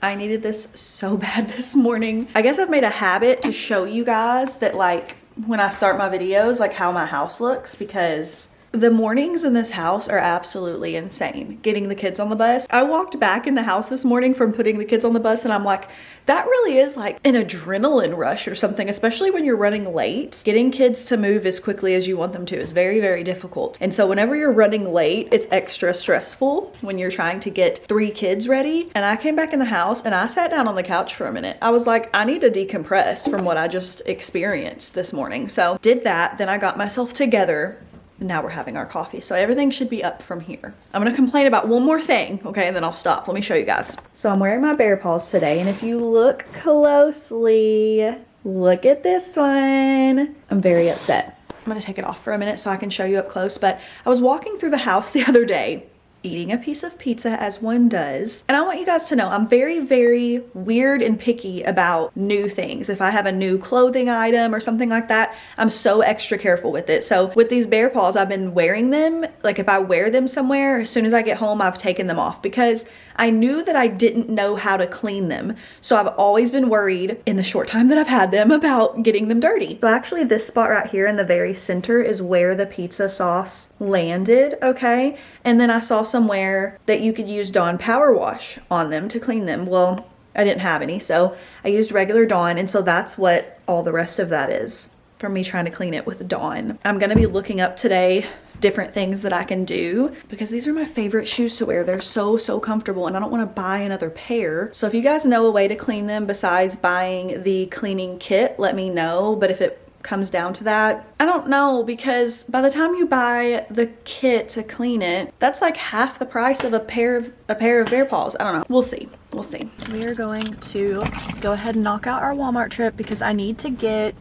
I needed this so bad this morning. I guess I've made a habit to show you guys that like when I start my videos, like how my house looks, because the mornings in this house are absolutely insane. Getting the kids on the bus. I walked back in the house this morning from putting the kids on the bus and I'm like, that really is like an adrenaline rush or something, especially when you're running late. Getting kids to move as quickly as you want them to is very, very difficult. And so whenever you're running late, it's extra stressful when you're trying to get 3 kids ready. And I came back in the house and I sat down on the couch for a minute. I was like, I need to decompress from what I just experienced this morning. So did that, then I got myself together. Now we're having our coffee. So everything should be up from here. I'm gonna complain about one more thing, okay, and then I'll stop. Let me show you guys. So I'm wearing my bear paws today, and if you look closely, look at this one. I'm very upset. I'm gonna take it off for a minute so I can show you up close, but I was walking through the house the other day, eating a piece of pizza as one does. And I want you guys to know I'm very, very weird and picky about new things. If I have a new clothing item or something like that, I'm so extra careful with it. So with these bear paws, I've been wearing them. Like if I wear them somewhere, as soon as I get home, I've taken them off because I knew that I didn't know how to clean them. So I've always been worried in the short time that I've had them about getting them dirty. So actually this spot right here in the very center is where the pizza sauce landed, okay? And then I saw somewhere that you could use Dawn Power Wash on them to clean them. Well, I didn't have any, so I used regular Dawn, and so that's what all the rest of that is from me trying to clean it with Dawn. I'm gonna be looking up today different things that I can do because these are my favorite shoes to wear. They're so comfortable and I don't want to buy another pair. So if you guys know a way to clean them besides buying the cleaning kit, let me know. But if it comes down to that, I don't know, because by the time you buy the kit to clean it, that's like half the price of a pair of bear paws. I don't know. We'll see. We'll see. We are going to go ahead and knock out our Walmart trip because I need to get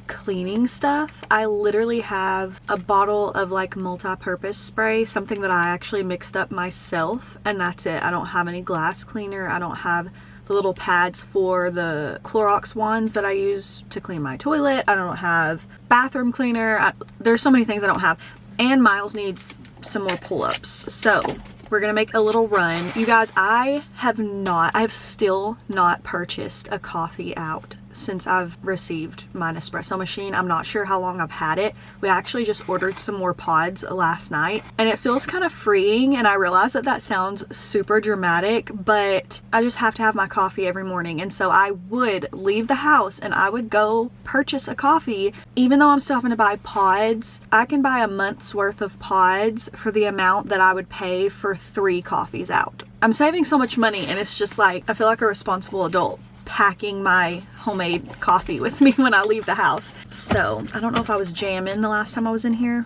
cleaning stuff. I literally have a bottle of like multi-purpose spray, something that I actually mixed up myself, and that's it. I don't have any glass cleaner. I don't have the little pads for the Clorox ones that I use to clean my toilet. I don't have bathroom cleaner. There's so many things I don't have. And Myles needs some more pull-ups. So we're gonna make a little run. You guys, I have still not purchased a coffee out since I've received my Nespresso machine. I'm not sure how long I've had it. We actually just ordered some more pods last night and it feels kind of freeing, and I realize that that sounds super dramatic, but I just have to have my coffee every morning. And so I would leave the house and I would go purchase a coffee. Even though I'm still having to buy pods, I can buy a month's worth of pods for the amount that I would pay for 3 coffees out. I'm saving so much money, and it's just like, I feel like a responsible adult packing my homemade coffee with me when I leave the house. So I don't know if I was jamming the last time I was in here.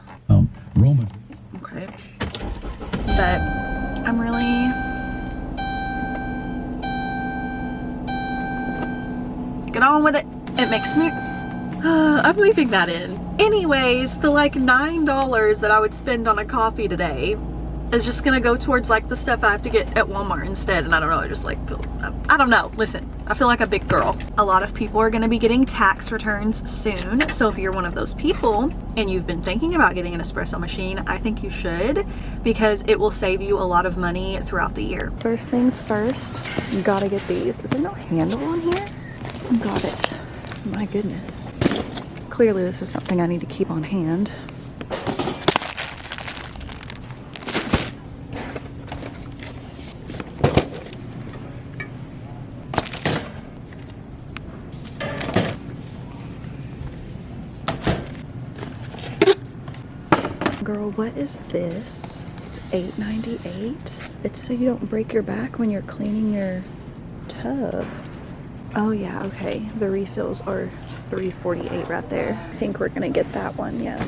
Roman. Okay. But I'm really get on with it. It makes me I'm leaving that in. Anyways, the like $9 that I would spend on a coffee today is just gonna go towards like the stuff I have to get at Walmart instead. And I don't know, I just like feel, I don't know. Listen, I feel like a big girl. A lot of people are gonna be getting tax returns soon. So if you're one of those people and you've been thinking about getting an espresso machine, I think you should, because it will save you a lot of money throughout the year. First things first, you gotta get these. Is there no handle on here? Got it. My goodness. Clearly this is something I need to keep on hand. Girl, what is this? It's $8.98. It's so you don't break your back when you're cleaning your tub. Oh yeah, okay. The refills are $3.48 right there. I think we're gonna get that one, yes.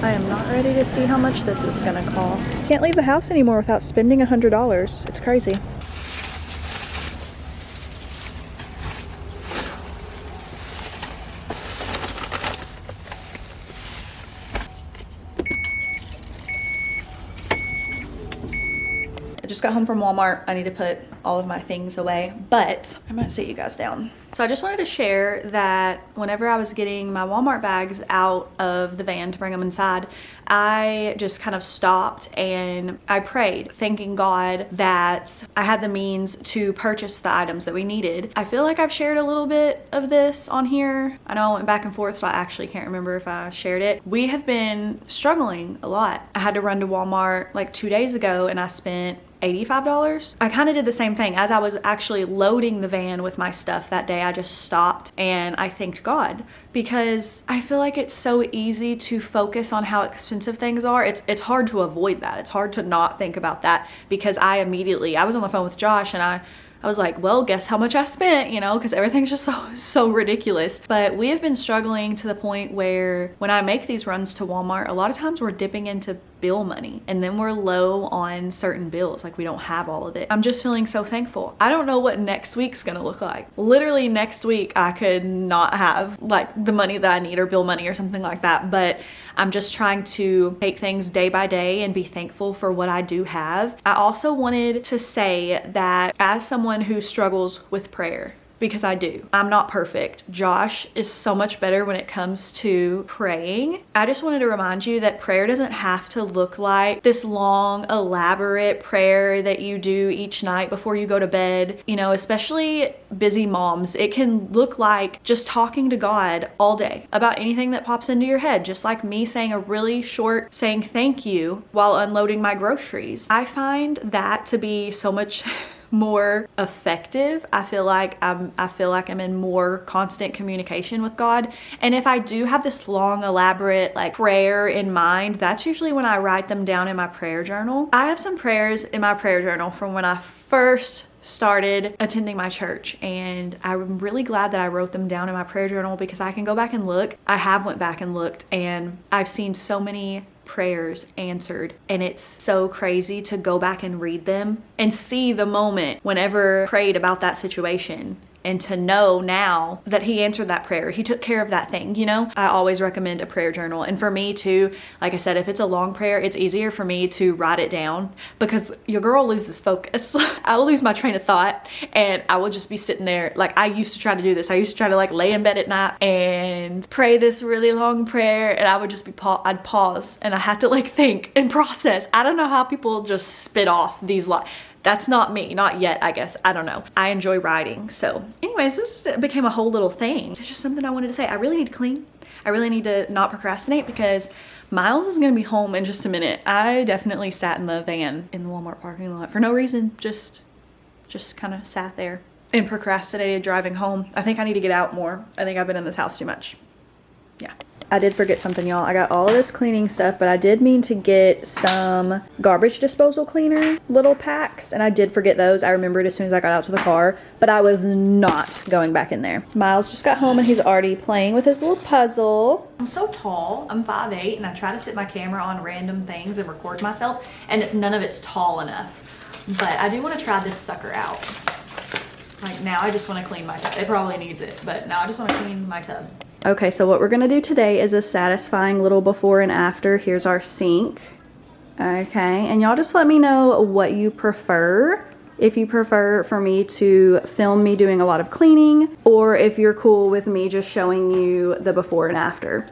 I am not ready to see how much this is gonna cost. Can't leave the house anymore without spending $100. It's crazy. I just got home from Walmart. I need to put all of my things away, but I might sit you guys down So I just wanted to share that whenever I was getting my Walmart bags out of the van to bring them inside, I just kind of stopped and I prayed, thanking God that I had the means to purchase the items that we needed. I feel like I've shared a little bit of this on here. I know I went back and forth, so I actually can't remember if I shared it. We have been struggling a lot. I had to run to Walmart like 2 days ago and I spent $85. I kind of did the same thing. As I was actually loading the van with my stuff that day, I just stopped and I thanked God, because I feel like it's so easy to focus on how expensive things are. It's hard to avoid that. It's hard to not think about that, because I was on the phone with Josh and I was like, well, guess how much I spent, you know, because everything's just so ridiculous. But we have been struggling to the point where when I make these runs to Walmart, a lot of times we're dipping into bill money and then we're low on certain bills. Like, we don't have all of it. I'm just feeling so thankful. I don't know what next week's gonna look like. Literally next week I could not have like the money that I need, or bill money or something like that, but I'm just trying to take things day by day and be thankful for what I do have. I also wanted to say that as someone who struggles with prayer, because I do, I'm not perfect. Josh is so much better when it comes to praying. I just wanted to remind you that prayer doesn't have to look like this long, elaborate prayer that you do each night before you go to bed. You know, especially busy moms, it can look like just talking to God all day about anything that pops into your head, just like me saying a really short saying thank you while unloading my groceries. I find that to be so much more effective. I feel like I'm in more constant communication with God. And if I do have this long, elaborate like prayer in mind, that's usually when I write them down in my prayer journal. I have some prayers in my prayer journal from when I first started attending my church, and I'm really glad that I wrote them down in my prayer journal, because I can go back and look. I have went back and looked, and I've seen so many prayers answered, and it's so crazy to go back and read them and see the moment whenever prayed about that situation, and to know now that he answered that prayer, he took care of that thing, you know? I always recommend a prayer journal. And for me too, like I said, if it's a long prayer, it's easier for me to write it down, because your girl loses focus. I will lose my train of thought and I will just be sitting there. Like, I used to try to do this. I used to try to like lay in bed at night and pray this really long prayer, and I would just be, I'd pause and I had to like think and process. I don't know how people just spit off these That's not me, not yet, I guess. I don't know. I enjoy writing. So anyways, this became a whole little thing. It's just something I wanted to say. I really need to clean. I really need to not procrastinate, because Myles is gonna be home in just a minute. I definitely sat in the van in the Walmart parking lot for no reason. Just kind of sat there and procrastinated driving home. I think I need to get out more. I think I've been in this house too much. Yeah. I did forget something, y'all. I got all of this cleaning stuff, but I did mean to get some garbage disposal cleaner little packs, and I did forget those. I remembered as soon as I got out to the car, but I was not going back in there. Myles just got home and he's already playing with his little puzzle. I'm so tall. I'm 5'8", and I try to sit my camera on random things and record myself, and none of it's tall enough. But I do want to try this sucker out. Like, now I just want to clean my tub. It probably needs it, but now I just want to clean my tub. Okay, so what we're gonna do today is a satisfying little before and after. Here's our sink. Okay, and y'all just let me know what you prefer. If you prefer for me to film me doing a lot of cleaning, or if you're cool with me just showing you the before and after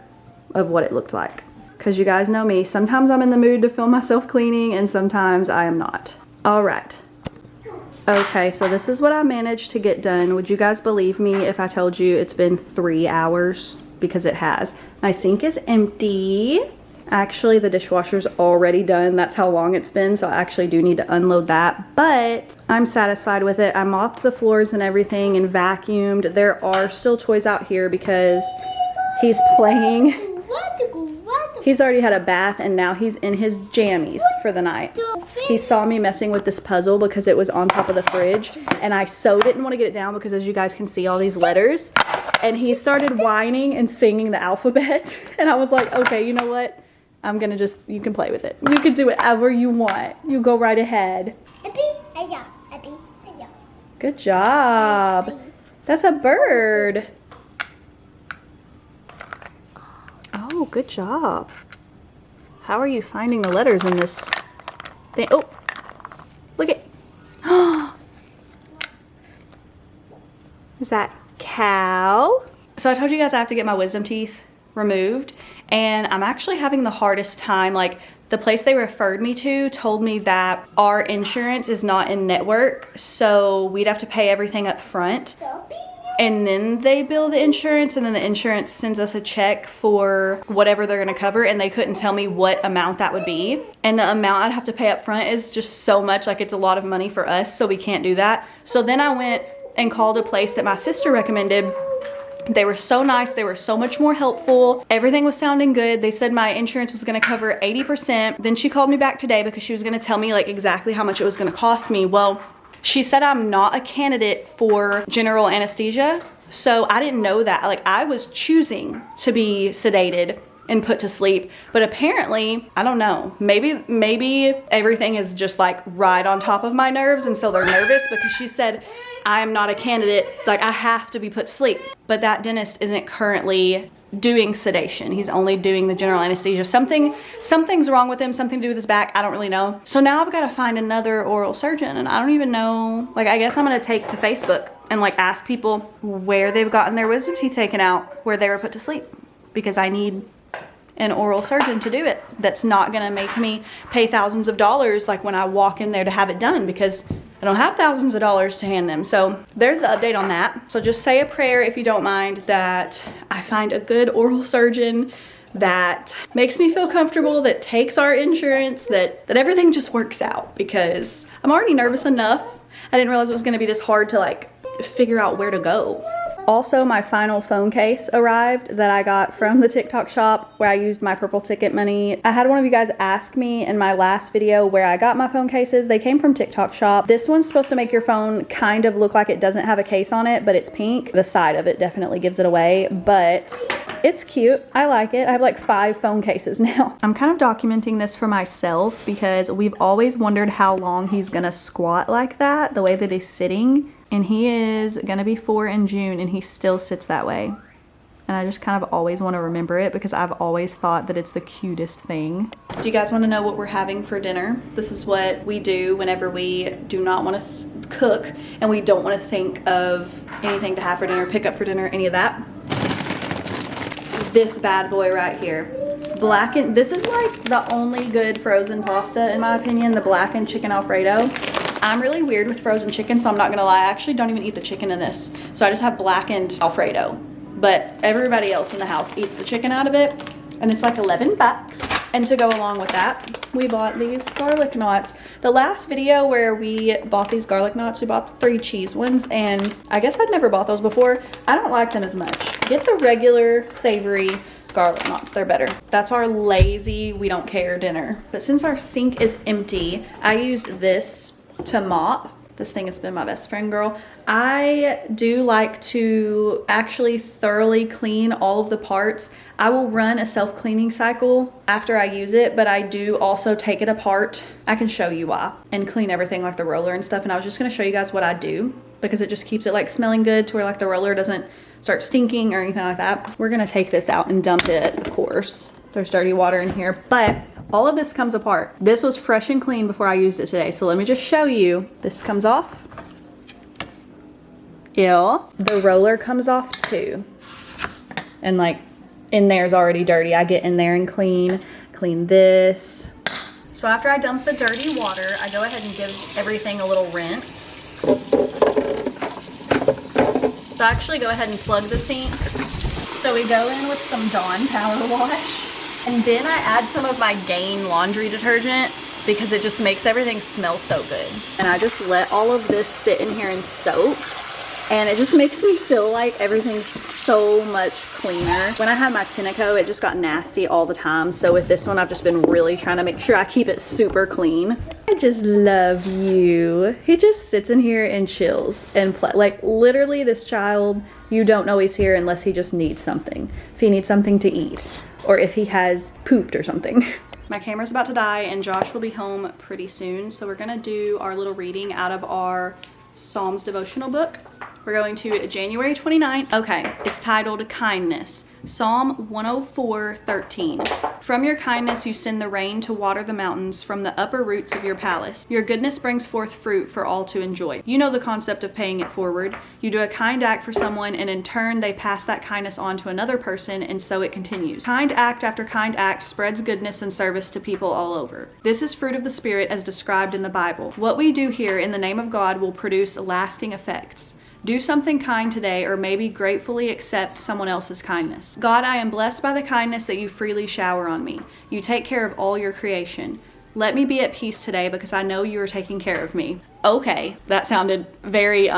of what it looked like. Because you guys know me, sometimes I'm in the mood to film myself cleaning and sometimes I am not. All right. Okay, so this is what I managed to get done. Would you guys believe me if I told you it's been 3 hours? Because it has. My sink is empty. Actually, the dishwasher's already done. That's how long it's been, so I actually do need to unload that. But I'm satisfied with it. I mopped the floors and everything and vacuumed. There are still toys out here because he's playing. He's already had a bath and now he's in his jammies for the night. He saw me messing with this puzzle because it was on top of the fridge, and I so didn't want to get it down because, as you guys can see, all these letters, and he started whining and singing the alphabet, and I was like, okay, you know what? I'm gonna just, you can play with it. You can do whatever you want. You go right ahead. Good job. That's a bird. Oh, good job. How are you finding the letters in this thing? Oh, look at. Is that Cow. So I told you guys I have to get my wisdom teeth removed, and I'm actually having the hardest time. Like, the place they referred me to told me that our insurance is not in network, so we'd have to pay everything up front. And then they bill the insurance, and then the insurance sends us a check for whatever they're gonna cover, and they couldn't tell me what amount that would be. And the amount I'd have to pay up front is just so much, like it's a lot of money for us, so we can't do that. So then I went and called a place that my sister recommended. They were so nice, they were so much more helpful. Everything was sounding good. They said my insurance was gonna cover 80%. Then she called me back today because she was gonna tell me like exactly how much it was gonna cost me. Well, she said I'm not a candidate for general anesthesia. So I didn't know that. Like, I was choosing to be sedated and put to sleep, but apparently, I don't know, maybe everything is just like right on top of my nerves, and so they're nervous, because she said I am not a candidate, like I have to be put to sleep. But that dentist isn't currently doing sedation. He's only doing the general anesthesia. Something's wrong with him, something to do with his back. I don't really know. So now I've got to find another oral surgeon, and I don't even know. Like, I guess I'm gonna take to Facebook and like ask people where they've gotten their wisdom teeth taken out, where they were put to sleep, because I need an oral surgeon to do it. That's not gonna make me pay thousands of dollars like when I walk in there to have it done, because I don't have thousands of dollars to hand them. So there's the update on that. So just say a prayer, if you don't mind, that I find a good oral surgeon that makes me feel comfortable, that takes our insurance, that everything just works out, because I'm already nervous enough. I didn't realize it was gonna be this hard to like figure out where to go. Also, my final phone case arrived that I got from the TikTok shop where I used my purple ticket money. I had one of you guys ask me in my last video where I got my phone cases. They came from TikTok shop. This one's supposed to make your phone kind of look like it doesn't have a case on it, but it's pink. The side of it definitely gives it away, but it's cute. I like it. I have like 5 phone cases now. I'm kind of documenting this for myself because we've always wondered how long he's gonna squat like that, the way that he's sitting. And he is gonna be 4 in June, and he still sits that way. And I just kind of always want to remember it because I've always thought that it's the cutest thing. Do you guys want to know what we're having for dinner? This is what we do whenever we do not want to cook and we don't want to think of anything to have for dinner, pick up for dinner, any of that. This bad boy right here. Blackened, this is like the only good frozen pasta in my opinion, the blackened chicken Alfredo. I'm really weird with frozen chicken, so I'm not gonna lie, I actually don't even eat the chicken in this. So I just have blackened Alfredo. But everybody else in the house eats the chicken out of it, and it's like 11 bucks. And to go along with that, we bought these garlic knots. The last video where we bought these garlic knots, we bought the 3 cheese ones, and I guess I'd never bought those before. I don't like them as much. Get the regular savory garlic knots, they're better. That's our lazy, we don't care dinner. But since our sink is empty, I used this to mop. This thing has been my best friend, girl. I do like to actually thoroughly clean all of the parts. I will run a self-cleaning cycle after I use it, but I do also take it apart. I can show you why, and clean everything like the roller and stuff. And I was just gonna show you guys what I do because it just keeps it like smelling good to where like the roller doesn't start stinking or anything like that. We're gonna take this out and dump it, of course. There's dirty water in here, but all of this comes apart. This was fresh and clean before I used it today. So let me just show you. This comes off. Ew. The roller comes off too. And like in there's already dirty. I get in there and clean this. So after I dump the dirty water, I go ahead and give everything a little rinse. So I actually go ahead and plug the sink. So we go in with some Dawn Power Wash. And then I add some of my Gain laundry detergent because it just makes everything smell so good. And I just let all of this sit in here and soak. And it just makes me feel like everything's so much cleaner. When I had my Tenneco, it just got nasty all the time. So with this one, I've just been really trying to make sure I keep it super clean. I just love you. He just sits in here and chills and play. Like literally this child, you don't know he's here unless he just needs something. If he needs something to eat, or if he has pooped or something. My camera's about to die and Josh will be home pretty soon. So we're gonna do our little reading out of our Psalms devotional book. We're going to January 29th. Okay, it's titled Kindness. Psalm 104:13. From your kindness you send the rain to water the mountains from the upper roots of your palace. Your goodness brings forth fruit for all to enjoy. You know the concept of paying it forward. You do a kind act for someone and in turn they pass that kindness on to another person and so it continues. Kind act after kind act spreads goodness and service to people all over. This is fruit of the Spirit as described in the Bible. What we do here in the name of God will produce lasting effects. Do something kind today or maybe gratefully accept someone else's kindness. God, I am blessed by the kindness that you freely shower on me. You take care of all your creation. Let me be at peace today because I know you are taking care of me. Okay, that sounded very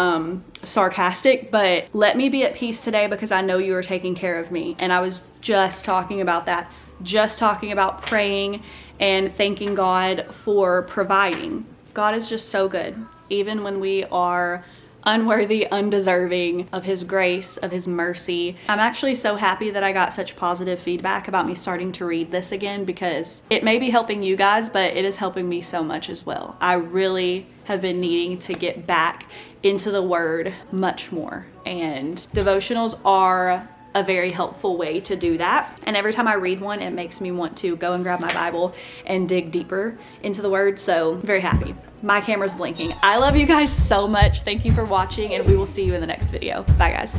sarcastic, but let me be at peace today because I know you are taking care of me. And I was just talking about that, just talking about praying and thanking God for providing. God is just so good, even when we are unworthy, undeserving of his grace, of his mercy. I'm actually so happy that I got such positive feedback about me starting to read this again because it may be helping you guys, but it is helping me so much as well. I really have been needing to get back into the word much more, and devotionals are a very helpful way to do that. And every time I read one, it makes me want to go and grab my Bible and dig deeper into the word. So I'm very happy. My camera's blinking. I love you guys so much. Thank you for watching and we will see you in the next video. Bye guys.